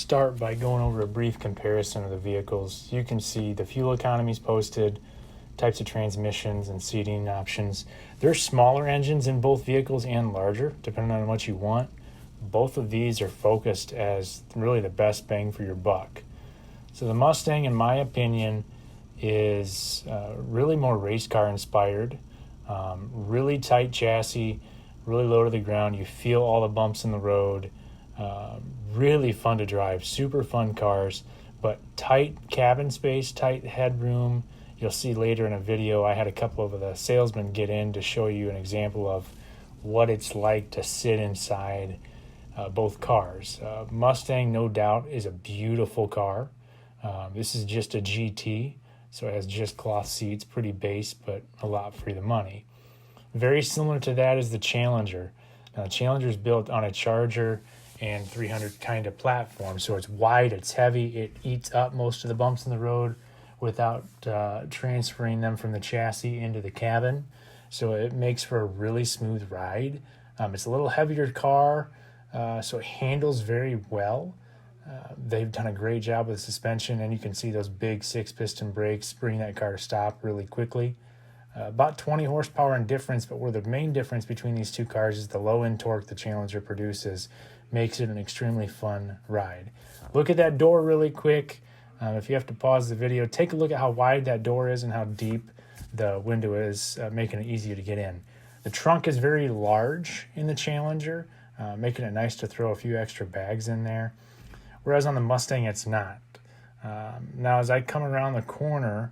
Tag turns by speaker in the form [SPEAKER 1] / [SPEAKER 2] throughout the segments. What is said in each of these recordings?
[SPEAKER 1] start by going over a brief comparison of the vehicles. You can see the fuel economies posted, types of transmissions and seating options. There's smaller engines in both vehicles and larger, depending on what you want. Both of these are focused as really the best bang for your buck. So the Mustang, in my opinion, is really more race car inspired. Really tight chassis, really low to the ground. You feel all the bumps in the road. Really fun to drive, super fun cars, but tight cabin space, tight headroom. You'll see later in a video, I had a couple of the salesmen get in to show you an example of what it's like to sit inside both cars. Mustang, no doubt, is a beautiful car. This is just a GT, so it has just cloth seats, pretty base, but a lot for the money. Very similar to that is the Challenger. Now, the Challenger is built on a Charger and 300 kind of platform, so it's wide, it's heavy, it eats up most of the bumps in the road without transferring them from the chassis into the cabin, so it makes for a really smooth ride. It's a little heavier car, so it handles very well. They've done a great job with the suspension, and you can see those big 6-piston brakes bring that car to stop really quickly. About 20 horsepower in difference, but where the main difference between these two cars is the low-end torque the Challenger produces makes it an extremely fun ride. Look at that door really quick. If you have to pause the video, take a look at how wide that door is and how deep the window is, making it easier to get in. The trunk is very large in the Challenger, making it nice to throw a few extra bags in there, whereas on the Mustang it's not. Now as I come around the corner,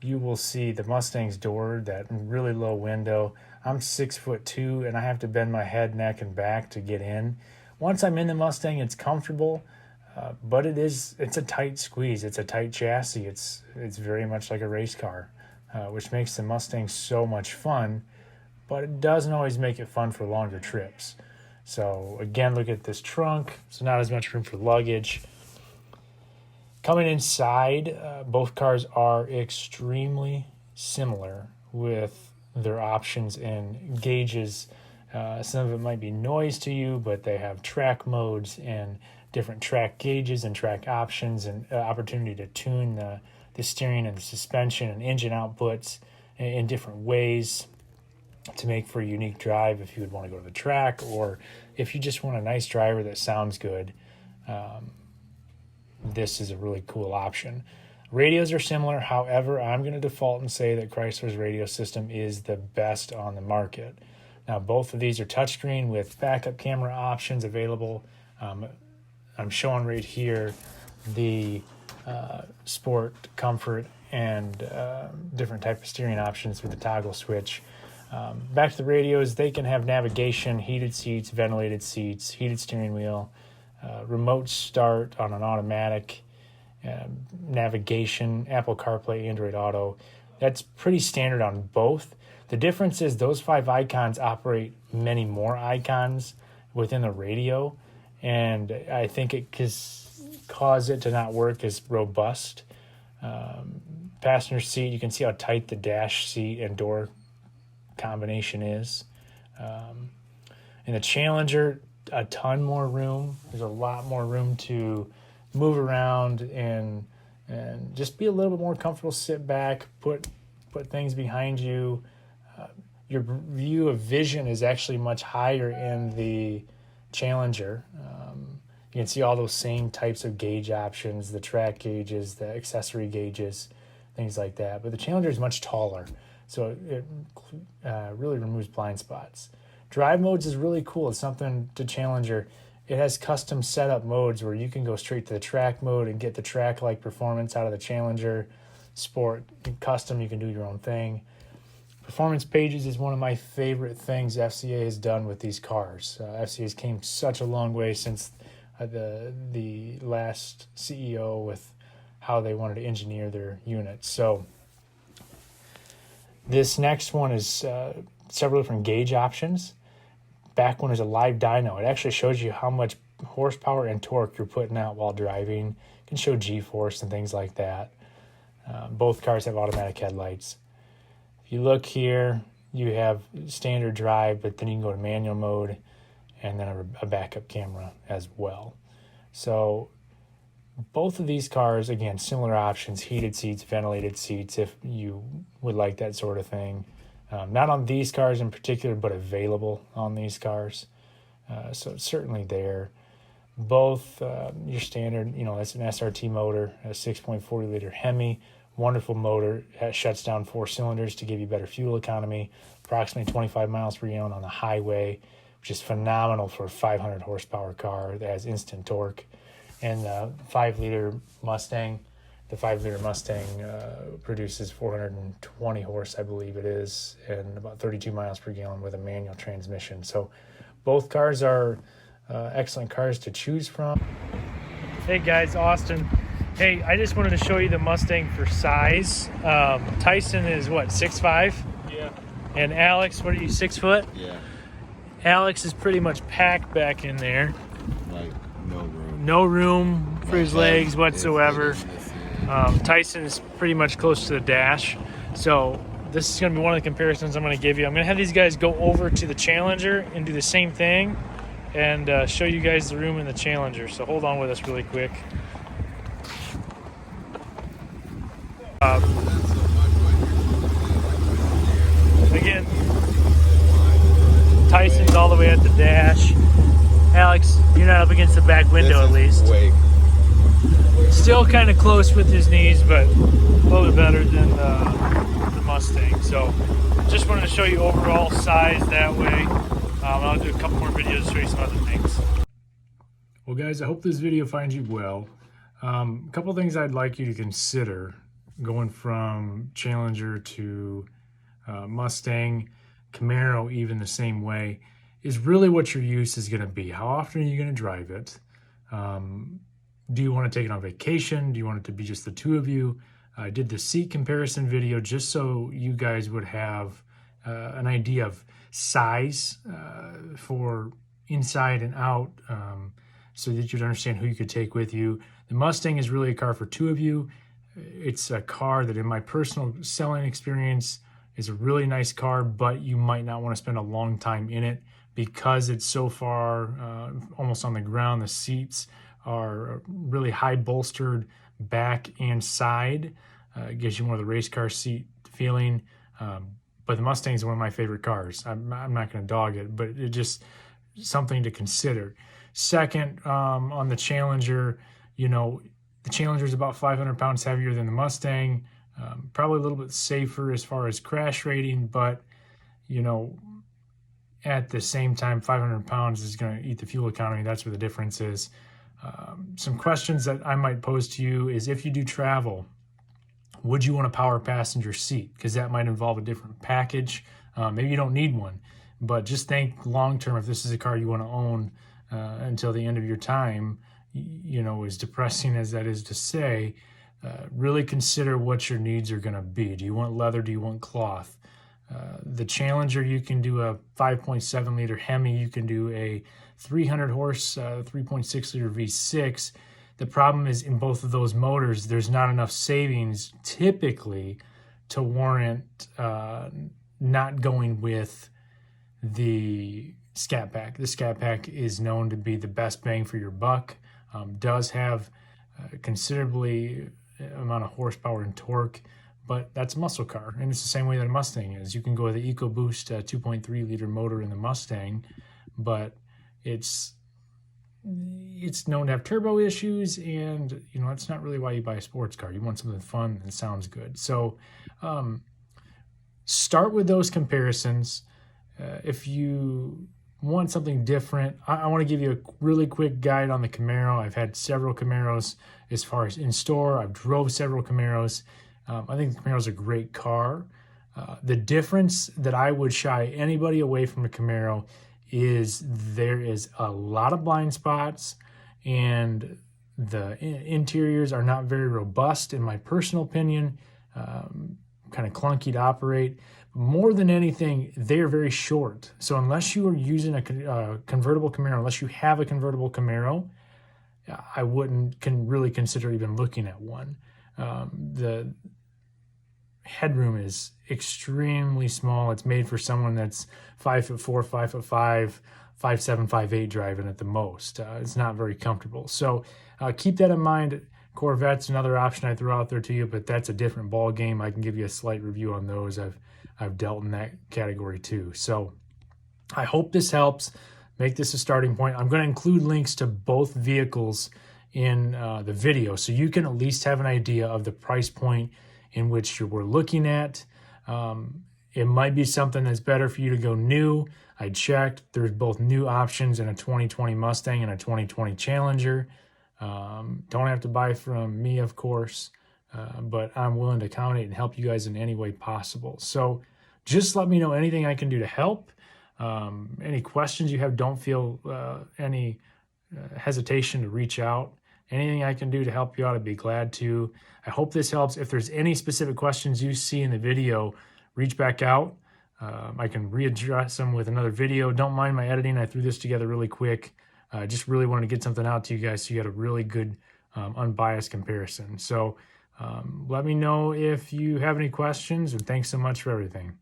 [SPEAKER 1] you will see the Mustang's door, that really low window. I'm 6'2", and I have to bend my head, neck, and back to get in. Once I'm in the Mustang, it's comfortable, but it's a tight squeeze. It's a tight chassis. It's very much like a race car, which makes the Mustang so much fun, but it doesn't always make it fun for longer trips. So again, look at this trunk. So not as much room for luggage. Coming inside, both cars are extremely similar with their options and gauges. Some of it might be noise to you, but they have track modes and different track gauges and track options and opportunity to tune the steering and the suspension and engine outputs in different ways to make for a unique drive if you would want to go to the track, or if you just want a nice driver that sounds good. This is a really cool option. Radios are similar. However, I'm going to default and say that Chrysler's radio system is the best on the market. Now, both of these are touchscreen with backup camera options available. I'm showing right here the sport, comfort, and different type of steering options with the toggle switch. Back to the radios, they can have navigation, heated seats, ventilated seats, heated steering wheel, remote start on an automatic, navigation, Apple CarPlay, Android Auto. That's pretty standard on both. The difference is those 5 icons operate many more icons within the radio, and I think it cause it to not work as robust. Passenger seat, you can see how tight the dash seat and door combination is. In the Challenger, a ton more room. There's a lot more room to move around and just be a little bit more comfortable. Sit back, put things behind you. Your view of vision is actually much higher in the Challenger. You can see all those same types of gauge options, the track gauges, the accessory gauges, things like that. But the Challenger is much taller, so it really removes blind spots. Drive modes is really cool. It's something to Challenger. It has custom setup modes where you can go straight to the track mode and get the track-like performance out of the Challenger. Sport, custom, you can do your own thing. Performance pages is one of my favorite things FCA has done with these cars. FCA has came such a long way since the last CEO with how they wanted to engineer their units. So this next one is several different gauge options. Back one is a live dyno. It actually shows you how much horsepower and torque you're putting out while driving. It can show G-force and things like that. Both cars have automatic headlights. If you look here, you have standard drive, but then you can go to manual mode and then a backup camera as well. So Both of these cars, again, similar options, heated seats, ventilated seats, if you would like that sort of thing. Not on these cars in particular, but available on these cars. So it's certainly there. Both your standard, that's an SRT motor, a 6.40 liter Hemi, wonderful motor. It shuts down 4 cylinders to give you better fuel economy, approximately 25 miles per gallon on the highway, which is phenomenal for a 500 horsepower car that has instant torque. And the 5-liter Mustang, produces 420 horse, I believe it is, and about 32 miles per gallon with a manual transmission. So both cars are excellent cars to choose from. Hey guys, Austin. Hey, I just wanted to show you the Mustang for size. Tyson is what, 6'5"?
[SPEAKER 2] Yeah.
[SPEAKER 1] And Alex, what are you, 6 foot?
[SPEAKER 2] Yeah.
[SPEAKER 1] Alex is pretty much packed back in there.
[SPEAKER 2] Like no room.
[SPEAKER 1] No room for his legs whatsoever. Tyson is pretty much close to the dash. So this is going to be one of the comparisons I'm going to give you. I'm going to have these guys go over to the Challenger and do the same thing and show you guys the room in the Challenger. So hold on with us really quick. Again, Tyson's all the way at the dash. Alex, you're not up against the back window at least. Still kind of close with his knees, but a little bit better than the Mustang. So just wanted to show you overall size that way. I'll do a couple more videos to show you some other things. Well guys, I hope this video finds you well. A couple things I'd like you to consider going from Challenger to Mustang, Camaro, even the same way, is really what your use is going to be. How often are you going to drive it? Do you want to take it on vacation? Do you want it to be just the two of you? I did the seat comparison video just so you guys would have an idea of size for inside and out, so that you'd understand who you could take with you. The Mustang is really a car for two of you. It's a car that in my personal selling experience is a really nice car, but you might not want to spend a long time in it because it's so far almost on the ground. The seats are really high bolstered back and side. It gives you more of the race car seat feeling. But the Mustang is one of my favorite cars. I'm not going to dog it, but it's just something to consider. Second, on the Challenger, the Challenger is about 500 pounds heavier than the Mustang. Probably a little bit safer as far as crash rating, but at the same time, 500 pounds is going to eat the fuel economy. That's where the difference is. Some questions that I might pose to you is, if you do travel, would you want a power passenger seat? Because that might involve a different package. Maybe you don't need one, but just think long term, if this is a car you want to own until the end of your time, as depressing as that is to say, really consider what your needs are going to be. Do you want leather? Do you want cloth? The Challenger, you can do a 5.7 liter Hemi. You can do a 300 horse 3.6 liter V6. The problem is, in both of those motors, there's not enough savings typically to warrant not going with the Scat Pack. The Scat Pack is known to be the best bang for your buck. Does have considerably amount of horsepower and torque, but that's a muscle car, and it's the same way that a Mustang is. You can go with the EcoBoost 2.3 liter motor in the Mustang, but it's known to have turbo issues, and that's not really why you buy a sports car. You want something fun that sounds good. So start with those comparisons. If you want something different, I want to give you a really quick guide on the Camaro. I've had several Camaros as far as in store. I've drove several Camaros. I think the Camaro is a great car. The difference that I would shy anybody away from a Camaro is there is a lot of blind spots, and the interiors are not very robust, in my personal opinion. Kind of clunky to operate. More than anything, they are very short. So unless you are using a convertible Camaro, unless you have a convertible Camaro, I wouldn't really consider even looking at one. The headroom is extremely small. It's made for someone that's 5'4", 5'5", 5'7", 5'8", driving at the most. It's not very comfortable. So keep that in mind. Corvette's another option I throw out there to you, but that's a different ball game. I can give you a slight review on those. I've dealt in that category too. So I hope this helps. Make this a starting point. I'm going to include links to both vehicles in the video, so you can at least have an idea of the price point in which we're looking at. It might be something that's better for you to go new. I checked. There's both new options in a 2020 Mustang and a 2020 Challenger. Don't have to buy from me, of course, but I'm willing to accommodate and help you guys in any way possible. So just let me know anything I can do to help. Any questions you have, don't feel any hesitation to reach out. Anything I can do to help you out, I'd be glad to. I hope this helps. If there's any specific questions you see in the video, reach back out. I can readdress them with another video. Don't mind my editing. I threw this together really quick. I just really wanted to get something out to you guys so you got a really good unbiased comparison. So let me know if you have any questions, and thanks so much for everything.